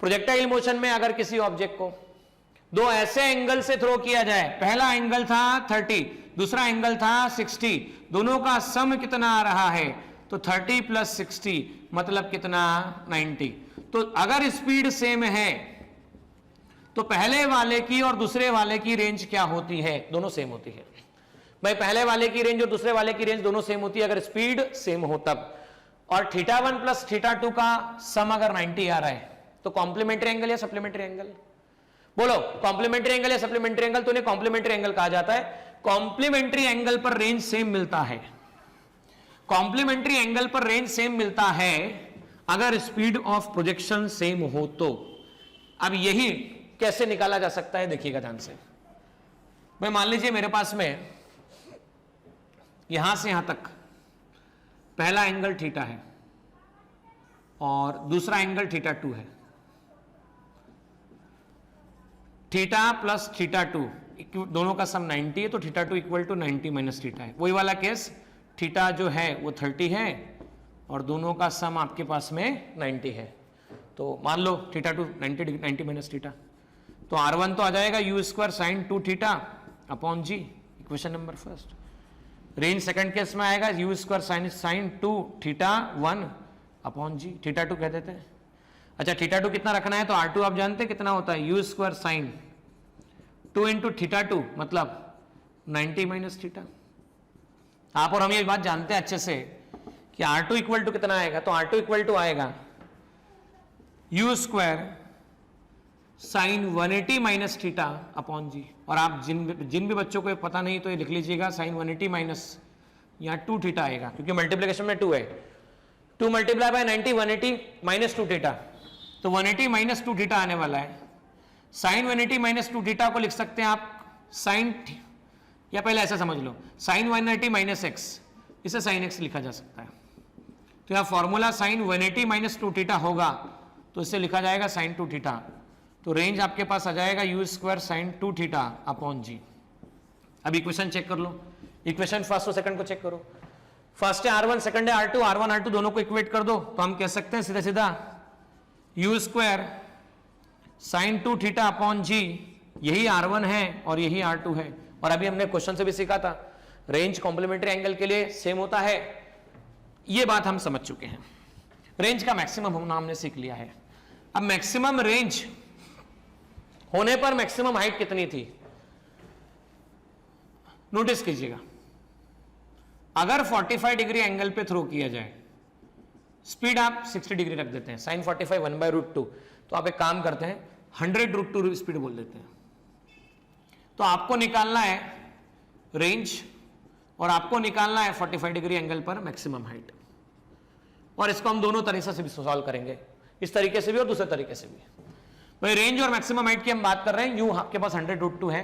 प्रोजेक्टाइल मोशन में अगर किसी ऑब्जेक्ट को दो ऐसे एंगल से थ्रो किया जाए, पहला एंगल था 30, दूसरा एंगल था 60, दोनों का सम कितना आ रहा है? तो 30 + 60 मतलब कितना? 90। तो अगर स्पीड सेम है तो पहले वाले की और दूसरे वाले की रेंज क्या होती है? दोनों सेम होती है भाई। पहले वाले की रेंज और दूसरे वाले की रेंज दोनों सेम होती है अगर स्पीड सेम हो तब। और θ1 + θ2 का सम अगर 90 आ रहा है तो कॉम्प्लीमेंट्री एंगल या सप्लीमेंट्री एंगल? बोलो, कॉम्प्लीमेंट्री एंगल या सप्लीमेंट्री एंगल? तो इन्हें कॉम्प्लीमेंट्री एंगल कहा जाता है। कॉम्प्लीमेंट्री एंगल पर रेंज सेम मिलता है। कॉम्प्लीमेंट्री एंगल पर रेंज सेम मिलता है अगर स्पीड ऑफ प्रोजेक्शन सेम हो तो। अब यही कैसे निकाला जा सकता है देखिएगा ध्यान से भाई। मान लीजिए मेरे पास में यहां से यहां तक पहला एंगल थीटा है और दूसरा एंगल θ2 है। थीटा प्लस θ2 दोनों का सम 90 है, तो θ2 = 90 - θ है। वही वाला केस, थीटा जो है वो 30 है और दोनों का सम आपके पास में 90 है। तो मान लो θ2 90 - θ, तो R1 तो आ जाएगा u² sin 2θ upon g, equation number first. Range second case में आएगा u² sin 2θ1 अपॉन g, θ2 कह देते हैं। अच्छा, θ2 कितना रखना है? तो R2 आप जानते हैं कितना होता है? u² sin 2 × θ2 मतलब 90 - θ। आप और हम ये बात जानते हैं अच्छे से कि R2 = कितना आएगा? तो R2 = आएगा u² sin 180 - θ अपॉन g। और आप जिन भी बच्चों को पता नहीं तो ये लिख लीजिएगा sin 180 यहाँ 2θ आएगा, क्योंकि मल्टीप्लिकेशन में 2 है। 2 × 90 180 - 2θ, तो 180 - 2θ आने वाला है। sin 180 - 2θ को लिख सकते हैं आप sin, या पहले ऐसा समझ लो sin 180 - x, इसे sin x लिखा जा सकता है। तो यहाँ फॉर्मूला sin 180 - 2θ होगा, तो इसे लिखा जाएगा sin 2θ। तो रेंज आपके पास आ जाएगा u² sin 2θ अपॉन g। अब इक्वेशन चेक कर लो, इक्वेशन फर्स्ट और सेकंड को चेक करो। फर्स्ट है R1, सेकंड है R2, R1 R2 दोनों को इक्वेट कर दो, तो हम कह सकते हैं सीधा सीधा u² sin 2θ अपॉन g, यही R1 है और यही R2 है। और अभी हमने क्वेश्चन से भी सीखा था रेंज कॉम्प्लीमेंट्री एंगल के लिए सेम होता है, ये बात हम समझ चुके हैं। रेंज का मैक्सिमम होना हमने सीख लिया है। अब मैक्सिमम रेंज होने पर मैक्सिमम हाइट कितनी थी? नोटिस कीजिएगा, अगर 45 डिग्री एंगल पे थ्रो किया जाए, स्पीड आप 60 डिग्री रख देते हैं, sin 45 1/√2, तो आप एक काम करते हैं 100√2 स्पीड बोल देते हैं। तो आपको निकालना है रेंज और आपको निकालना है 45 डिग्री एंगल पर मैक्सिमम हाइट। और इसको हम दोनों तरीके से भी सॉल्व करेंगे, इस तरीके से भी और दूसरे तरीके से भी। भाई रेंज और मैक्सिमम हाइट की हम बात कर रहे हैं, यू आपके पास 100√2 है।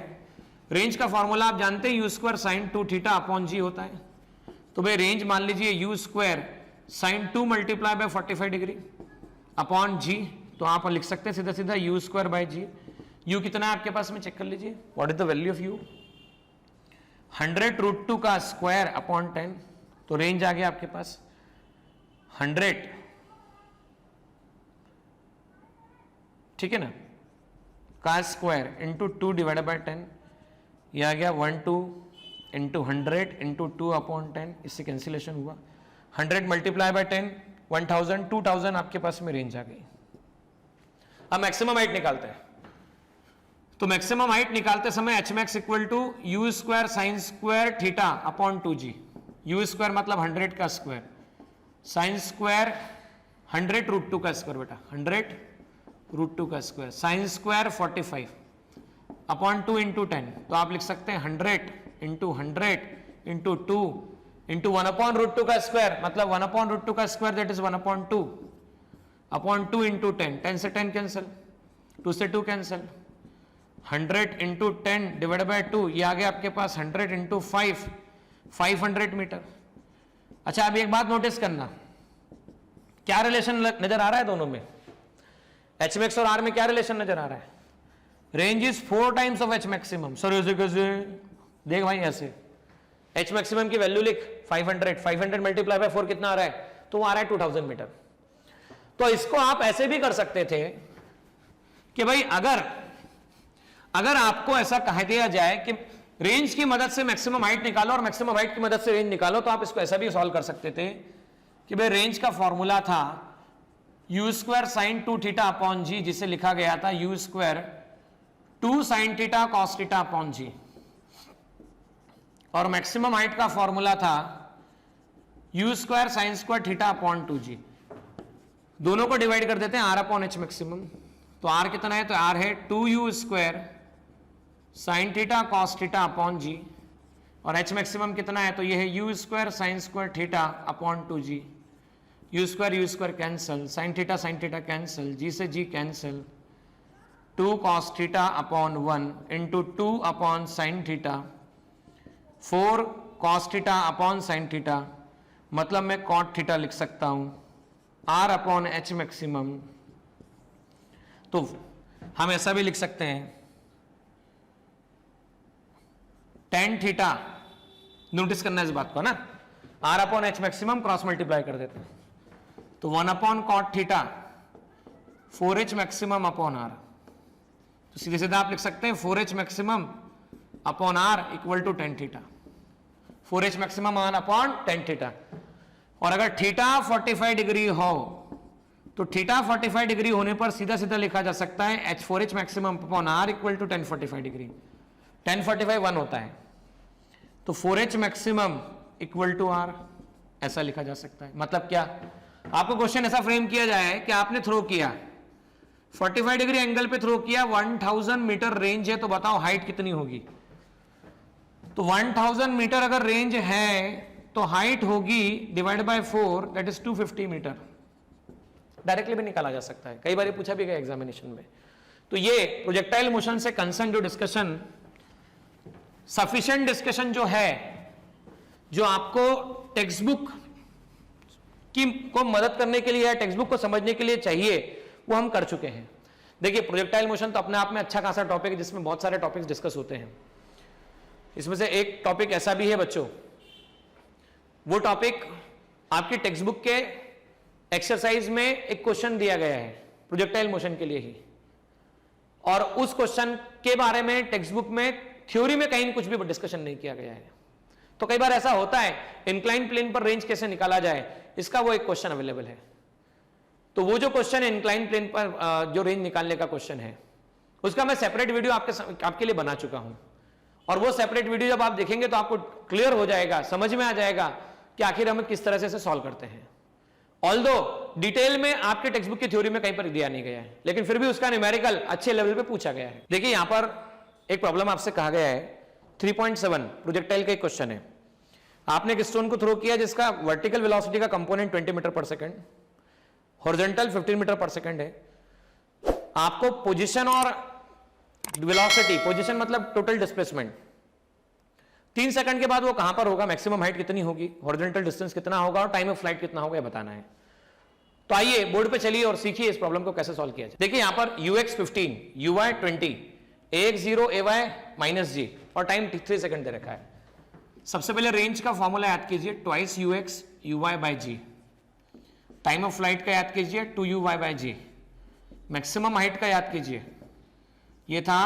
रेंज का फॉर्मूला आप जानते हैं u² sin 2θ अपॉन g होता है। तो भाई रेंज मान लीजिए u² sin 2 × 45 degree upon g, तो आप लिख सकते हैं सीधा सीधा u²/g। u कितना है आपके पास में चेक कर लीजिए, what is the value of u? 100√2 का स्क्वायर अपॉन 10, तो रेंज आ गया आपके पास 100, ठीक है ना, का स्क्वायर इंटू 2 / 10, यह आ गया 12 इंटू 100 इंटू 2 अपॉन 10, इससे कैंसिलेशन हुआ। 100 × 10 1000, 2000 आपके पास में रेंज आ गई। अब मैक्सिमम हाइट निकालते हैं, तो मैक्सिमम हाइट निकालते समय hmax = u² sin² θ upon 2g। u² मतलब 100 का स्क्वायर, sin² 100√2 का स्क्वायर, बेटा 100√2 का स्क्वायर, sin² 45 अपॉन 2 इंटू 10, तो आप लिख सकते हैं 100 इंटू 100 इंटू 2 इंटू 1/√2 का स्क्वायर, मतलब 1/√2 का square that is 1/2 upon 2 into 10, 10 से 10 कैंसिल, 2 से 2 कैंसिल, 100 इंटू 10 डिवाइड बाय 2, ये आ गया आपके पास 100 इंटू 5, 500 मीटर। अच्छा अब एक बात नोटिस करना, क्या रिलेशन नजर आ रहा है दोनों में? एच मैक्स और आर में क्या रिलेशन नजर आ रहा है? Range is 4 times of H maximum. Sir ऐसे कैसे? देख भाई ऐसे, एच मैक्सिमम की वैल्यू लिख 500, 500 मल्टीप्लाई बाय 4 कितना आ रहा है? तो वो आ रहा है 2000 मीटर। तो इसको आप ऐसे भी कर सकते थे कि भाई अगर आपको ऐसा कह दिया जाए कि रेंज की मदद से मैक्सिमम हाइट निकालो और मैक्सिमम हाइट की मदद से रेंज निकालो, तो आप इसको ऐसा भी सॉल्व कर सकते थे कि भाई रेंज का फॉर्मूला था u square sine 2 theta upon g, जिसे लिखा गया था u square 2 sine theta cos theta upon g, और मैक्सिमम हाइट का फॉर्मूला था u square sine square theta upon 2g। दोनों को डिवाइड कर देते हैं r अपॉन h मैक्सिमम। तो r कितना है? तो r है 2u square sine theta cos theta upon g, और h मैक्सिमम कितना है? तो ये है u square sine square theta upon 2g। u square cancel, sine theta cancel, g से g cancel, 2 cos theta upon 1 into 2 upon sine theta, 4 cos theta upon sine theta, मतलब मैं cot theta लिख सकता हूं, r अपॉन h मैक्सिमम। तो हम ऐसा भी लिख सकते हैं tan थीटा, नोटिस करना इस बात को ना, r upon h maximum cross multiply कर देते हैं, तो 1 upon cot theta 4h maximum upon r। तो सीधे सीधा आप लिख सकते हैं 4h maximum upon r equal to tan theta, 4h maximum upon tan theta. और अगर थीटा 45 डिग्री हो तो थीटा 45 डिग्री होने पर सीधा सीधा लिखा जा सकता है h4h maximum upon r equal to tan 45 degree. tan 45 1 होता है, तो 4h maximum equal to r, ऐसा लिखा जा सकता है। मतलब क्या? आपको क्वेश्चन ऐसा फ्रेम किया जाए कि आपने थ्रो किया 45 डिग्री एंगल पे थ्रो किया, 1000 मीटर रेंज है, तो बताओ हाइट कितनी होगी? तो 1000 मीटर अगर रेंज है तो हाइट होगी divide by 4, that is 250 metre. Directly भी निकाला जा सकता है, कई बार पूछा भी गया एग्जामिनेशन में। तो ये प्रोजेक्टाइल मोशन से कंसर्न जो डिस्कशन, सफिशिएंट डिस्कशन जो है, जो आपको टेक्स्ट बुक को मदद करने के लिए, टेक्स्ट बुक को समझने के लिए चाहिए, वो हम कर चुके हैं। देखिए प्रोजेक्टाइल मोशन तो अपने आप में अच्छा खासा टॉपिक है, जिसमें बहुत सारे टॉपिक्स डिस्कस होते हैं। इसमें से एक टॉपिक ऐसा भी है बच्चों, वो टॉपिक आपकी टेक्स्ट बुक के एक्सरसाइज में एक क्वेश्चन दिया गया है प्रोजेक्टाइल मोशन के लिए ही, और उस क्वेश्चन के बारे में टेक्स्ट बुक में थ्योरी में कहीं कुछ भी डिस्कशन नहीं किया गया है। तो कई बार ऐसा होता है, इंक्लाइन प्लेन पर रेंज कैसे निकाला जाए, इसका वो एक क्वेश्चन अवेलेबल है। तो वो जो क्वेश्चन है इंक्लाइन प्लेन पर जो रेंज निकालने का क्वेश्चन है, उसका मैं सेपरेट वीडियो आपके लिए बना चुका हूं, और वो सेपरेट वीडियो जब आप देखेंगे तो आपको क्लियर हो जाएगा, समझ में आ जाएगा कि आखिर हम किस तरह से इसे सॉल्व करते हैं। ऑल्दो डिटेल में आपके टेक्स्ट बुक की थ्योरी में कहीं पर दिया नहीं गया है, लेकिन फिर भी उसका न्यूमेरिकल अच्छे लेवल पे पूछा गया है। देखिए यहां पर एक प्रॉब्लम आपसे कहा गया है 3.7 प्रोजेक्टाइल का एक क्वेश्चन है। आपने एक स्टोन को थ्रो किया जिसका वर्टिकल वेलोसिटी का कंपोनेंट 20 मीटर पर सेकंड, हॉरिजॉन्टल 15 मीटर पर सेकंड है। आपको पोजीशन और वेलोसिटी, पोजीशन मतलब टोटल डिस्प्लेसमेंट, 3 सेकंड के बाद वो कहां पर होगा, मैक्सिमम हाइट कितनी होगी, हॉरिजॉन्टल डिस्टेंस कितना होगा और टाइम ऑफ फ्लाइट कितना होगा, ये बताना है। तो आइए बोर्ड पे चलिए और सीखिए इस प्रॉब्लम को कैसे सॉल्व किया जाए। देखिए यहां पर ux 15, uy 20, ax 0, ay -g और टाइम 3 सेकंड दे रखा है। सबसे पहले रेंज का फॉर्मूला याद कीजिए, twice ux uy by g। Time of flight का याद कीजिए 2uy bye g। Maximum height का याद कीजिए, ये था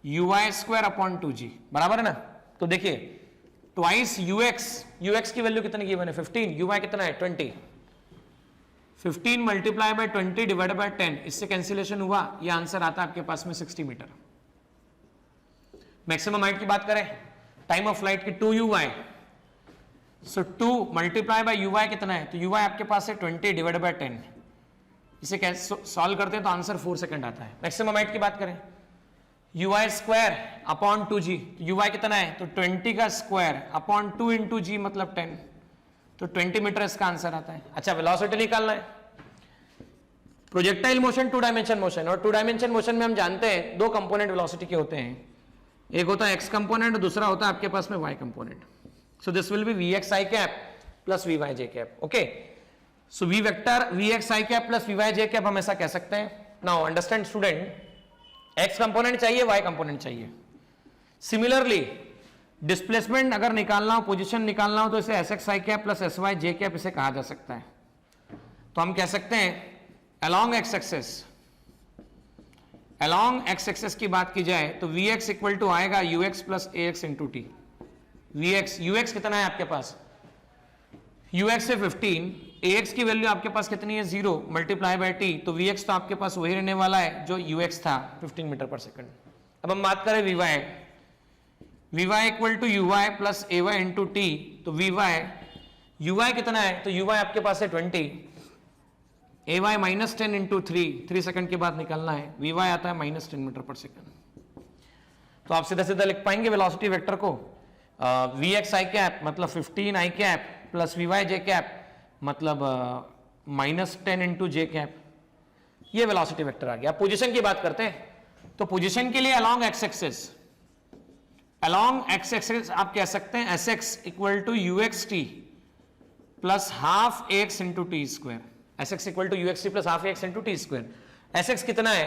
uy स्क्वायर अपॉन 2g, बराबर है ना। तो देखिए ट्वाइस ux की वैल्यू कितनी गिवन है 15, uy कितना है 20, 15 मल्टीप्लाई बाय 20 डिवाइड बाय 10, इससे कैंसिलेशन हुआ, ये आंसर आता है आपके पास में 60 मीटर। मैक्सिमम हाइट की बात करें, टाइम ऑफ फ्लाइट की 2uy, सो 2 मल्टीप्लाई बाय uy कितना है, तो uy आपके पास है 20 डिवाइड बाय 10, इसे सॉल्व करते हैं तो आंसर 4 सेकंड आता है। मैक्सिमम हाइट की बात करें, uy square upon 2g, uy कितना है, तो 20 का स्क्वायर अपॉन 2 इंटू जी मतलब 10, तो 20 मीटर इसका आंसर आता है। अच्छा वेलोसिटी निकालना है, projectile motion two dimension motion, और टू डायमेंशन मोशन में हम जानते हैं दो कंपोनेंट वेलोसिटी के होते हैं, एक होता है एक्स कंपोनेंट और दूसरा होता है आपके पास में Y component. So this will be V X I cap plus V Y J cap. Okay, so V vector V X I cap plus V Y J cap हम ऐसा कह सकते हैं. Now understand student, X component चाहिए, Y component चाहिए. Similarly displacement अगर निकालना हो, पोजीशन निकालना हो, तो इसे S X I cap plus S Y J cap इसे कहा जा सकता है. तो हम कह सकते हैं along x axis, along x axis की बात की जाए तो vx इक्वल टू आएगा ux plus ax into T. ux कितना है आपके पास, ux से 15, ax की वैल्यू आपके पास कितनी है 0 मल्टीप्लाई बाय टी, तो vx तो आपके पास वही रहने वाला है जो ux था 15 मीटर पर सेकंड. अब हम बात करें vy equal to uy plus ay into T, तो uy कितना है, तो uy आपके पास है 20, ay माइनस 10 इंटू 3 सेकंड के बाद निकालना है, vy आता है माइनस 10 मीटर पर सेकंड. तो आप सीधा सीधा लिख पाएंगे वेलोसिटी वेक्टर को vx आई कैप मतलब 15 आई कैप प्लस vy जे कैप मतलब माइनस 10 इंटू जे कैप. ये वेलोसिटी वेक्टर आ गया. पोजीशन की बात करते हैं, तो पोजीशन के लिए along x एक्सेस आप कह सकते हैं sx equal to uxt plus half x into T square. Sx equal to uxt plus half x into T square. Sx कितना है,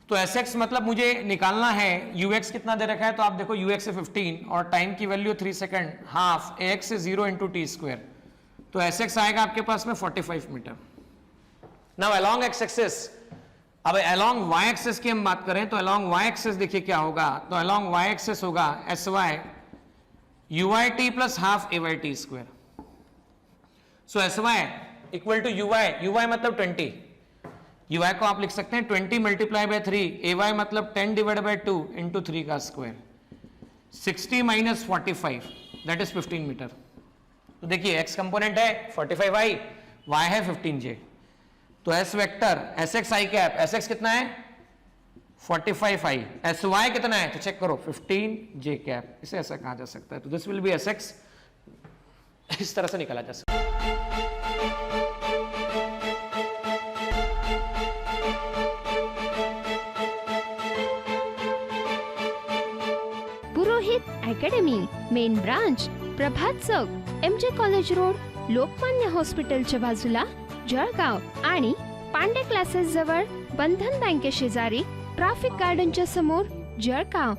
तो Sx मतलब मुझे निकालना है, ux कितना दे रखा है, तो आप देखो ux से 15 और टाइम की वैल्यू 3 सेकंड, हाफ ax से 0 इंटू टी स्क्वायर, तो Sx आएगा आपके पास में 45 metre. Now along x axis, अब along y एक्सेस की हम बात करें तो along y एक्सेस देखिए क्या होगा, तो along y एक्सेस होगा sy uyt plus half ayt square. So sy equal to uy मतलब 20, uy को आप लिख सकते हैं 20 मल्टीप्लाई बाय 3, ay मतलब 10 डिवाइड बाय 2 इंटू 3 का square, 60 minus 45 that is 15 metre. तो देखिए x कंपोनेंट है 45i, y है 15j, तो s vector sx i cap, sx कितना है 45i, sy कितना है तो चेक करो 15j कैप, इसे ऐसा कहा जा सकता है. तो दिस विल बी sx, इस तरह से निकाला जा सकता है. पुरोहित अकॅडमी, मेन ब्रांच प्रभात चौक, MJ कॉलेज रोड, लोकमान्य हॉस्पिटलच्या बाजूला, जळगाव, आणि पांडे क्लासेस जवळ, बंधन बँके शेजारी, ट्रॅफिक गार्डनच्या समोर, जळगाव.